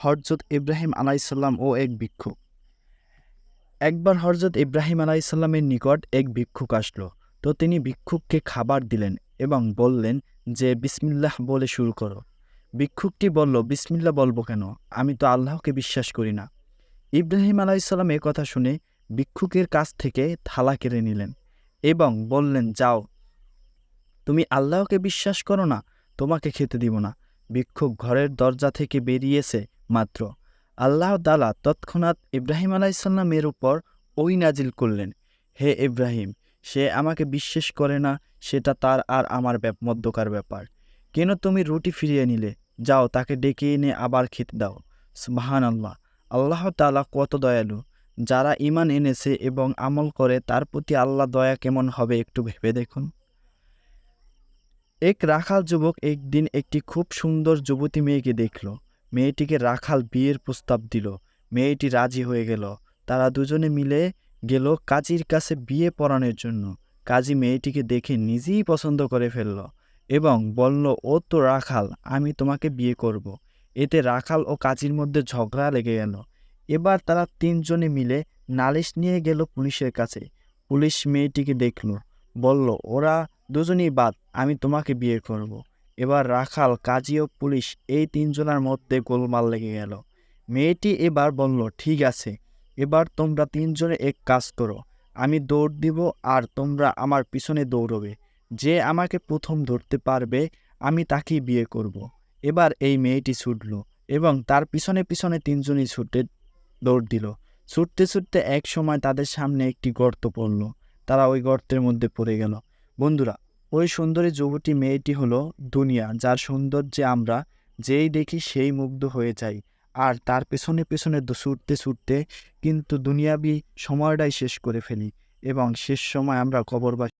হযরত ইব্রাহিম আলাইহিসসালাম ও এক ভিক্ষুক। একবার হযরত ইব্রাহিম আলাইহিসসালামের নিকট এক ভিক্ষুক আসলো। তো তিনি ভিক্ষুককে খাবার দিলেন এবং বললেন যে, বিসমিল্লাহ বলে শুরু করো। ভিক্ষুকটি বলল, বিসমিল্লাহ বলবো কেন? আমি তো আল্লাহকে বিশ্বাস করি না। ইব্রাহিম আলাইহিসসালাম এ কথা শুনে ভিক্ষুকের কাছ থেকে থালা কেড়ে নিলেন এবং বললেন, যাও, তুমি আল্লাহকে বিশ্বাস করো না, তোমাকে খেতে দিব না। ভিক্ষুক ঘরের দরজা থেকে বেরিয়েছে মাত্র আল্লাহ তাআলা তৎক্ষণাৎ ইব্রাহিম আলাইহিসসালামের উপর ওহী নাজিল করলেন, হে ইব্রাহিম, সে আমাকে বিশ্বাস করে না, সেটা তার আর আমার মধ্যকার ব্যাপার। কেন তুমি রুটি ফিরিয়ে নিলে? যাও, তাকে ডেকে এনে আবার খেতে দাও। সুবহানাল্লাহ, আল্লাহ তাআলা কত দয়ালু। যারা ঈমান এনেছে এবং আমল করে তার প্রতি আল্লাহ দয়া কেমন হবে একটু ভেবে দেখুন। এক রাখাল যুবক একদিন একটি খুব সুন্দর যুবতী মেয়েকে দেখল। মেয়েটিকে রাখাল বিয়ের প্রস্তাব দিল। মেয়েটি রাজি হয়ে গেল। তারা দুজনে মিলে গেল কাজীর কাছে বিয়ে পড়ানোর জন্য। কাজী মেয়েটিকে দেখে নিজেই পছন্দ করে ফেলল এবং বলল, ও তো রাখাল, আমি তোমাকে বিয়ে করব। এতে রাখাল ও কাজীর মধ্যে ঝগড়া লেগে গেল। এবার তারা তিনজনে মিলে নালিশ নিয়ে গেল পুলিশের কাছে। পুলিশ মেয়েটিকে দেখল, বলল, ওরা দুজনেই বাদ, আমি তোমাকে বিয়ে করব। এবার রাখাল, কাজী ও পুলিশ এই তিনজনের মধ্যে গোলমাল লেগে গেল। মেয়েটি এবার বলল, ঠিক আছে, এবার তোমরা তিনজনে এক কাজ করো, আমি দৌড় দিব আর তোমরা আমার পিছনে দৌড়বে। যে আমাকে প্রথম ধরতে পারবে আমি তাকেই বিয়ে করব। এবার এই মেয়েটি ছুটল এবং তার পিছনে পিছনে তিনজনই ছুটে দৌড় দিল। ছুটতে ছুটতে এক সময় তাদের সামনে একটি গর্ত পড়ল। তারা ওই গর্তের মধ্যে পড়ে গেল। বন্ধুরা, ওই সুন্দরী যুবতী মেয়েটি হলো দুনিয়া, যার সৌন্দর্যে আমরা যেই দেখি সেই মুগ্ধ হয়ে যাই। আর তার পেছনে পেছনে ছুটতে ছুটতে কিন্তু দুনিয়াবি সময়টাই শেষ করে ফেলি এবং শেষ সময় আমরা কবরবাসী